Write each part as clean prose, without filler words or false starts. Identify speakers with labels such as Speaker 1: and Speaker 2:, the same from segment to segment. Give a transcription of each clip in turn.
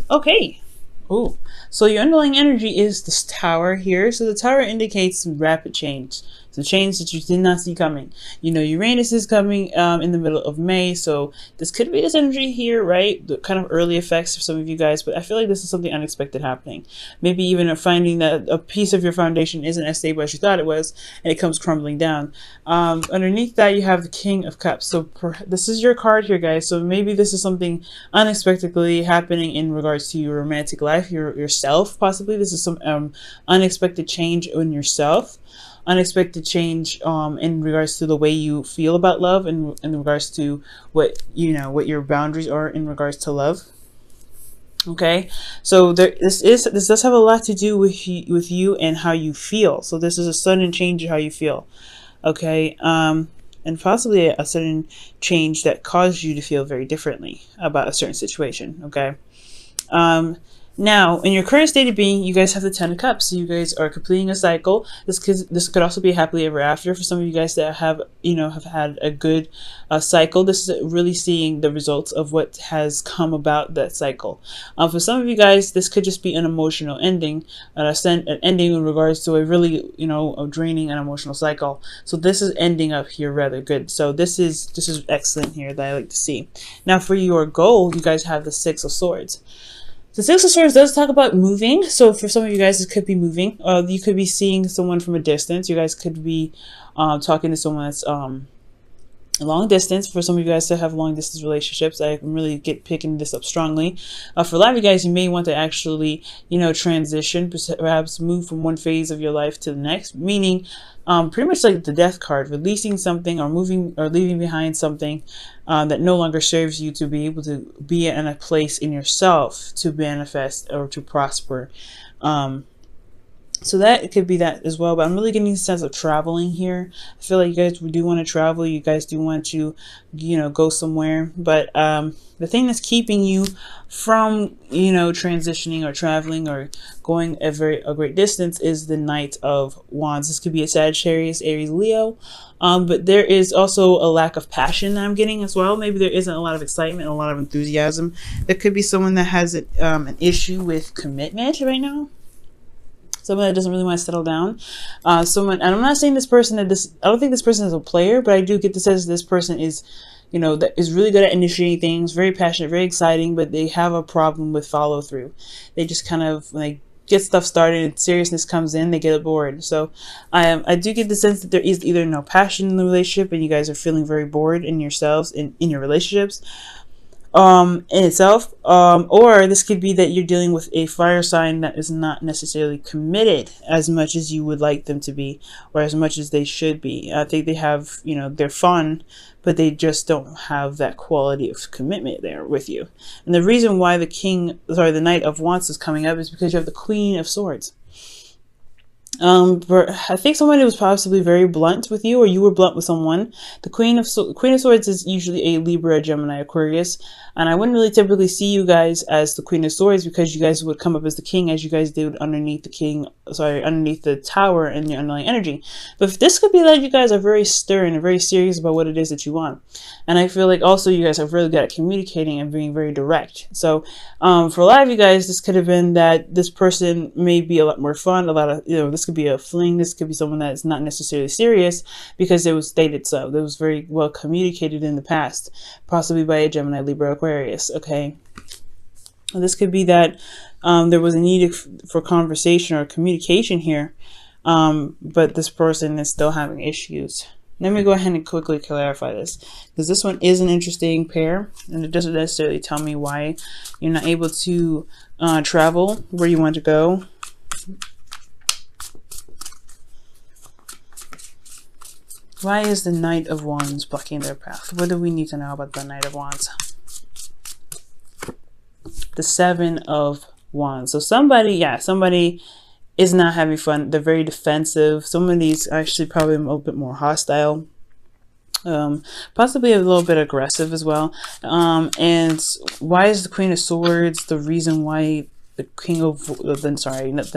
Speaker 1: Okay. Oh, so your underlying energy is this tower here. So the tower indicates rapid change. So change that you did not see coming. You know, Uranus is coming in the middle of May. So this could be this energy here, right? The kind of early effects for some of you guys. But I feel like this is something unexpected happening. Maybe even a finding that a piece of your foundation isn't as stable as you thought it was. And it comes crumbling down. Underneath that, you have the King of Cups. So this is your card here, guys. So maybe this is something unexpectedly happening in regards to your romantic life, yourself. Possibly this is some unexpected change in yourself, unexpected change in regards to the way you feel about love, and in regards to what what your boundaries are in regards to love. Okay, so this does have a lot to do with you and how you feel. So this is a sudden change in how you feel. Okay, and possibly a sudden change that caused you to feel very differently about a certain situation. Okay. Now, in your current state of being, you guys have the Ten of Cups. So you guys are completing a cycle. This could also be happily ever after for some of you guys that have had a good cycle. This is really seeing the results of what has come about that cycle. For some of you guys, this could just be an emotional ending, an ending in regards to a really a draining and emotional cycle. So this is ending up here rather good. So this is excellent here that I like to see. Now for your goal, you guys have the Six of Swords. The Six of Swords does talk about moving. So for some of you guys, it could be moving. You could be seeing someone from a distance. You guys could be talking to someone that's long distance. For some of you guys that have long distance relationships, I can really picking this up strongly. For a lot of you guys, you may want to actually transition, perhaps move from one phase of your life to the next, meaning pretty much like the Death card, releasing something or moving or leaving behind something that no longer serves you, to be able to be in a place in yourself to manifest or to prosper. So that could be that as well. But I'm really getting a sense of traveling here. I feel like you guys do want to travel. You guys do want to, go somewhere. But the thing that's keeping you from, transitioning or traveling or going a great distance is the Knight of Wands. This could be a Sagittarius, Aries, Leo. But there is also a lack of passion that I'm getting as well. Maybe there isn't a lot of excitement, a lot of enthusiasm. There could be someone that has an issue with commitment right now. Someone that doesn't really want to settle down. And I'm not saying this person I don't think this person is a player, but I do get the sense this person is, that is really good at initiating things, very passionate, very exciting, but they have a problem with follow through. They just kind of, when they get stuff started and seriousness comes in, they get bored. So I do get the sense that there is either no passion in the relationship and you guys are feeling very bored in yourselves, in your relationships, in itself, or this could be that you're dealing with a fire sign that is not necessarily committed as much as you would like them to be, or as much as they should be. I think they have, they're fun, but they just don't have that quality of commitment there with you. And the reason why the Knight of Wands is coming up is because you have the Queen of Swords. I think somebody was possibly very blunt with you, or you were blunt with someone. The Queen of Swords is usually a Libra, Gemini, Aquarius, and I wouldn't really typically see you guys as the Queen of Swords, because you guys would come up as the King, as you guys did underneath underneath the tower and your underlying energy. But this could be that you guys are very stern and very serious about what it is that you want. And I feel like also you guys are really good at communicating and being very direct. So for a lot of you guys, this could have been that this person may be a lot more fun, this could be a fling, this could be someone that is not necessarily serious because it was stated so. That was very well communicated in the past, possibly by a Gemini, Libra, Aquarius. Okay, this could be that there was a need for conversation or communication here, but this person is still having issues. Let me go ahead and quickly clarify this, because this one is an interesting pair, and it doesn't necessarily tell me why you're not able to travel where you want to go. Why is the Knight of Wands blocking their path? What do we need to know about the Knight of Wands? The Seven of Wands. So somebody is not having fun. They're very defensive. Some of these actually probably a little bit more hostile. Possibly a little bit aggressive as well. And why is the Queen of Swords the reason why the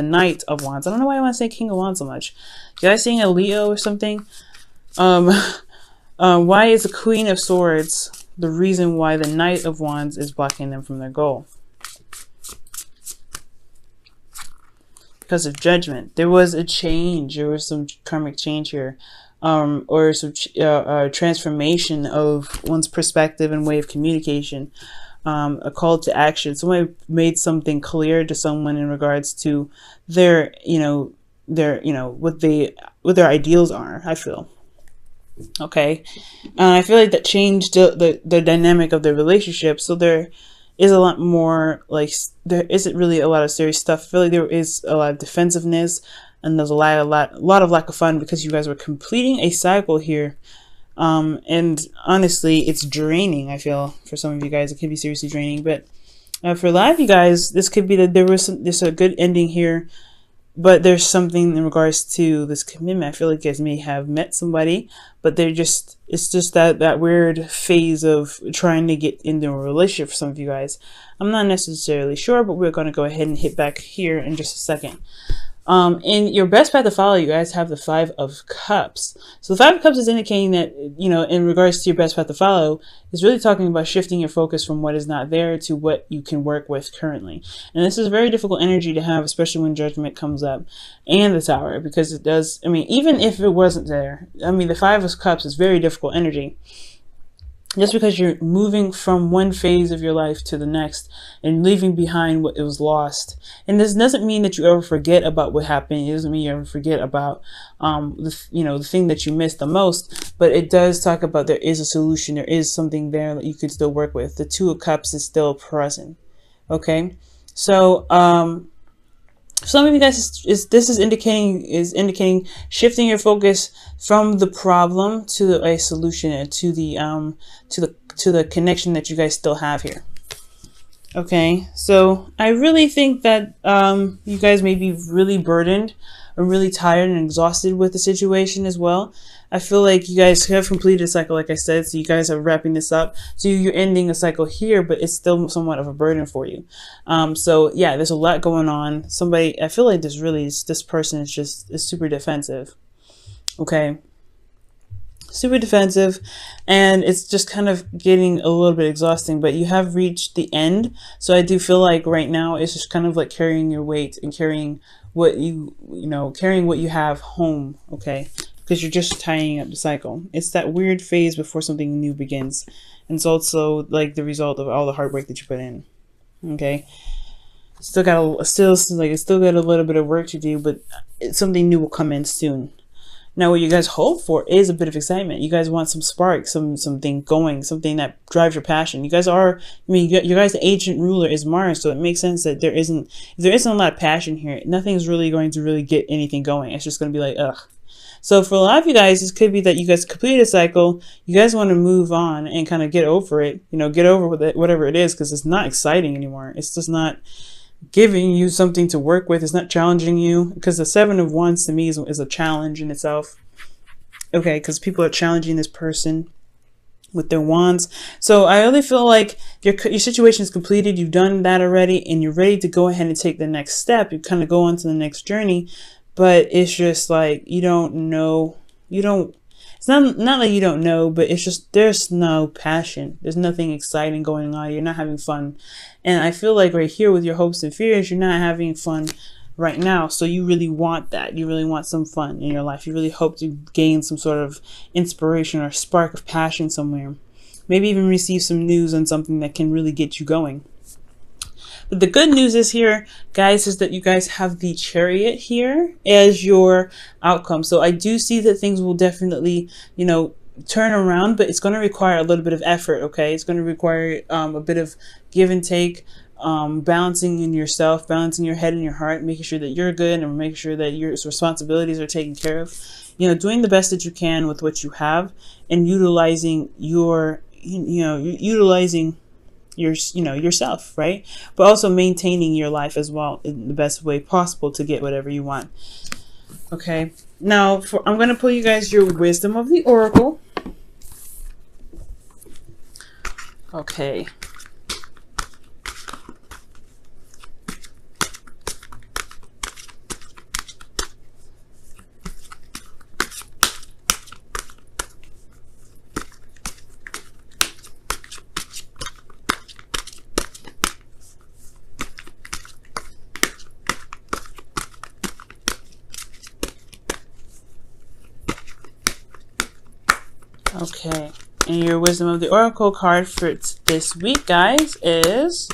Speaker 1: Knight of Wands? I don't know why I want to say King of Wands so much. You guys seeing a Leo or something? Why is the Queen of Swords the reason why the Knight of Wands is blocking them from their goal? because of judgment. There was a change. There was some karmic change here, or some transformation of one's perspective and way of communication. A call to action. Someone made something clear to someone in regards to their, what their ideals are, I feel. Okay. I feel like that changed the dynamic of the relationship. So there is a lot more, like, there isn't really a lot of serious stuff. I feel like there is a lot of defensiveness, and there's a lot of lack of fun, because you guys were completing a cycle here. And honestly, it's draining. I feel for some of you guys, it could be seriously draining, but for a lot of you guys, this could be that there's a good ending here, but there's something in regards to this commitment. I feel like you guys may have met somebody, but it's just that weird phase of trying to get into a relationship for some of you guys. I'm not necessarily sure, but we're going to go ahead and hit back here in just a second. In your best path to follow, you guys have the 5 of Cups. So the 5 of Cups is indicating that, in regards to your best path to follow, is really talking about shifting your focus from what is not there to what you can work with currently. And this is a very difficult energy to have, especially when judgment comes up, and the Tower, because it does, even if it wasn't there, the 5 of Cups is very difficult energy. Just because you're moving from one phase of your life to the next and leaving behind what it was lost. And this doesn't mean that you ever forget about what happened. It doesn't mean you ever forget about the thing that you missed the most. But it does talk about there is a solution. There is something there that you could still work with. The 2 of Cups is still present. Okay, so some of you guys, this is indicating shifting your focus from the problem to a solution, and to the connection that you guys still have here. Okay, so I really think that you guys may be really burdened or really tired and exhausted with the situation as well. I feel like you guys have completed a cycle, like I said, so you guys are wrapping this up. So you're ending a cycle here, but it's still somewhat of a burden for you. So yeah, there's a lot going on. I feel like this person is super defensive. Okay. Super defensive, and it's just kind of getting a little bit exhausting, but you have reached the end. So I do feel like right now it's just kind of like carrying your weight and carrying what you have home. Okay, because you're just tying up the cycle. It's that weird phase before something new begins, and it's also like the result of all the hard work that you put in. Okay, still got a little bit of work to do, but something new will come in soon. Now, what you guys hope for is a bit of excitement. You guys want some spark, something going, something that drives your passion. You guys are, your guys' ancient ruler is Mars, so it makes sense that if there isn't a lot of passion here, nothing's really going to really get anything going. It's just going to be like, ugh. So for a lot of you guys, this could be that you guys completed a cycle. You guys want to move on and kind of get over it. Get over with it, whatever it is, because it's not exciting anymore. It's just not giving you something to work with. It's not challenging you, because the 7 of Wands to me is a challenge in itself. Okay, because people are challenging this person with their wands. So I really feel like your situation is completed. You've done that already, and you're ready to go ahead and take the next step. You kind of go on to the next journey, but it's just like you don't know. It's not like you don't know, but it's just there's no passion. There's nothing exciting going on. You're not having fun. And I feel like right here with your hopes and fears, you're not having fun right now. So you really want that. You really want some fun in your life. You really hope to gain some sort of inspiration or spark of passion somewhere. Maybe even receive some news on something that can really get you going. But the good news is here, guys, is that you guys have the Chariot here as your outcome. So I do see that things will definitely, turn around, but it's going to require a little bit of effort. Okay, it's going to require a bit of give and take, balancing in yourself, balancing your head and your heart, making sure that you're good and making sure that your responsibilities are taken care of. Doing the best that you can with what you have, and utilizing yourself, right? But also maintaining your life as well in the best way possible to get whatever you want. Okay, now I'm going to pull you guys your wisdom of the Oracle. Okay. Okay. And your wisdom of the oracle card for this week, guys, is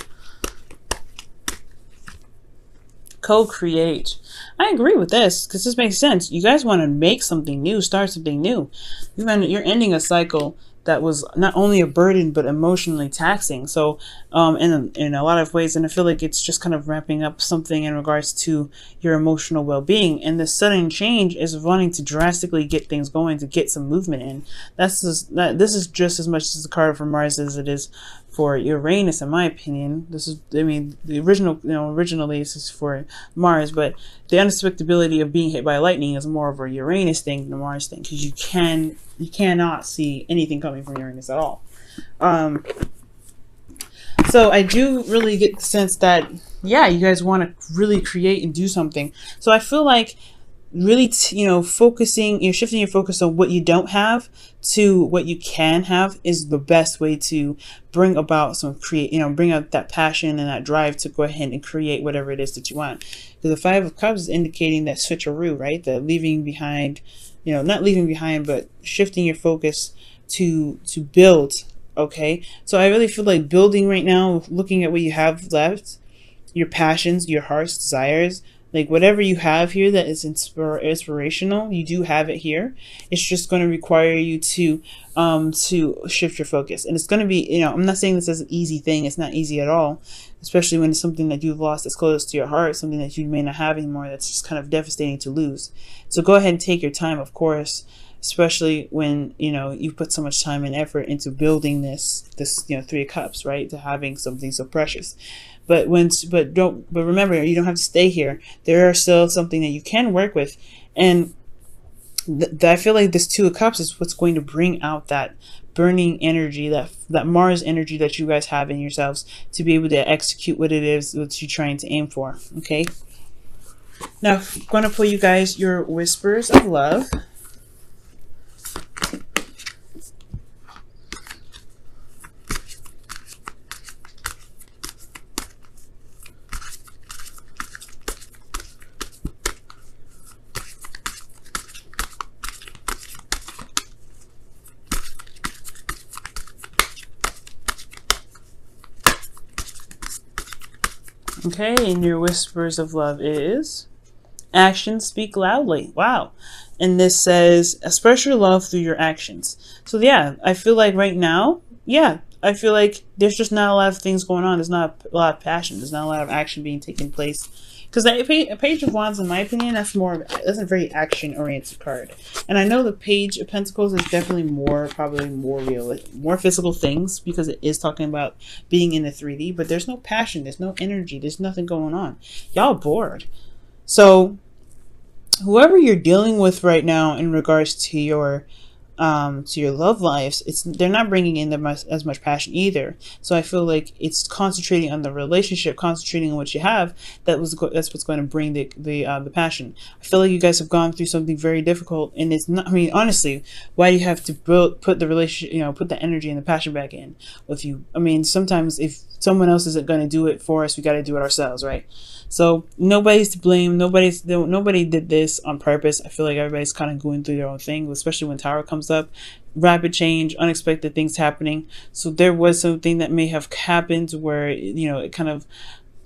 Speaker 1: co-create. I agree with this because this makes sense. You guys want to make something new, start something new. You're ending a cycle that was not only a burden but emotionally taxing. So in a lot of ways, and I feel like it's just kind of wrapping up something in regards to your emotional well-being. And the sudden change is wanting to drastically get things going, to get some movement in. This is just as much as the card for Mars as it is for Uranus, in my opinion. This is, I mean, the original, originally this is for Mars, but the unexpectability of being hit by lightning is more of a Uranus thing than a Mars thing, because you cannot see anything coming from Uranus at all. So I do really get the sense that, yeah, you guys want to really create and do something. So I feel like really, focusing, shifting your focus on what you don't have to what you can have is the best way to bring about bring out that passion and that drive to go ahead and create whatever it is that you want. Because the Five of Cups is indicating that switcheroo, right? The leaving behind, not leaving behind, but shifting your focus to build. Okay. So I really feel like building right now, looking at what you have left, your passions, your heart's desires, like whatever you have here that is inspirational, you do have it here. It's just going to require you to shift your focus. And it's going to be, I'm not saying this is an easy thing. It's not easy at all, especially when it's something that you've lost that's close to your heart, something that you may not have anymore that's just kind of devastating to lose. So go ahead and take your time, of course, especially when, you put so much time and effort into building this Three of Cups, right? To having something so precious. But remember, you don't have to stay here. There are still something that you can work with. And I feel like this Two of Cups is what's going to bring out that burning energy, that Mars energy that you guys have in yourselves to be able to execute what it is that you're trying to aim for. Okay. Now, I'm going to pull you guys your whispers of love. Okay, and your whispers of love is actions speak loudly. Wow. And this says express your love through your actions. So yeah, I feel like right now, I feel like there's just not a lot of things going on. There's not a lot of passion. There's not a lot of action being taken place. Because a Page of Wands, in my opinion, that's a very action-oriented card. And I know the Page of Pentacles is definitely probably more real, more physical things, because it is talking about being in the 3D. But there's no passion, there's no energy, there's nothing going on. Y'all bored. So whoever you're dealing with right now in regards to your love lives, they're not bringing in as much passion either. So I feel like it's concentrating on the relationship, concentrating on what you have. That's what's going to bring the passion. I feel like you guys have gone through something very difficult, and it's not. I mean, honestly, why do you have to put the relationship, put the energy and the passion back in with you? I mean, sometimes if someone else isn't going to do it for us, we got to do it ourselves, right? So nobody's to blame. Nobody did this on purpose. I feel like everybody's kind of going through their own thing, especially when Tower comes up. Rapid change, unexpected things happening. So there was something that may have happened where, it kind of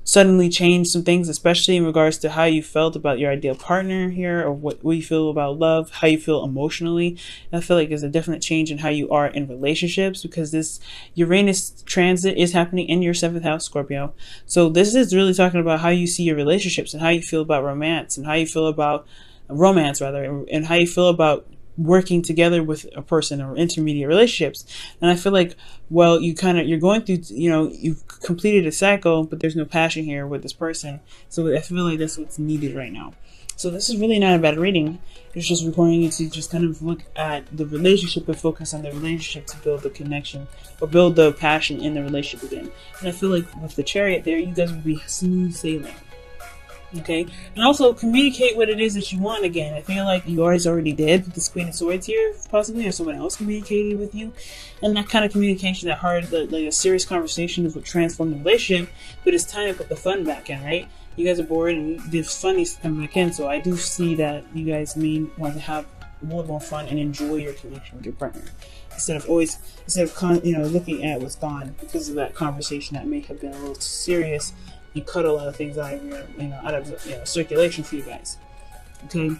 Speaker 1: suddenly changed some things, especially in regards to how you felt about your ideal partner here, or what you feel about love, how you feel emotionally. I feel like there's a definite change in how you are in relationships, because this Uranus transit is happening in your 7th house, Scorpio. So this is really talking about how you see your relationships and how you feel about romance, and how you feel about and how you feel about working together with a person or intermediate relationships. And I feel like, well, you're going through, you've completed a cycle, but there's no passion here with this person. So I feel like that's what's needed right now. So this is really not a bad reading. It's just requiring you to just kind of look at the relationship and focus on the relationship to build the connection or build the passion in the relationship again. And I feel like with the Chariot there, you guys will be smooth sailing. Okay, and also communicate what it is that you want again. I feel like you guys already did with this Queen of Swords here, possibly, or someone else communicating with you. And that kind of communication, that hard, like a serious conversation is what transformed the relationship. But it's time to put the fun back in, right? You guys are bored and the fun needs to come back in. So I do see that you guys may want to have more fun and enjoy your connection with your partner instead of looking at what's gone because of that conversation that may have been a little too serious and cut a lot of things out of circulation for you guys. Okay,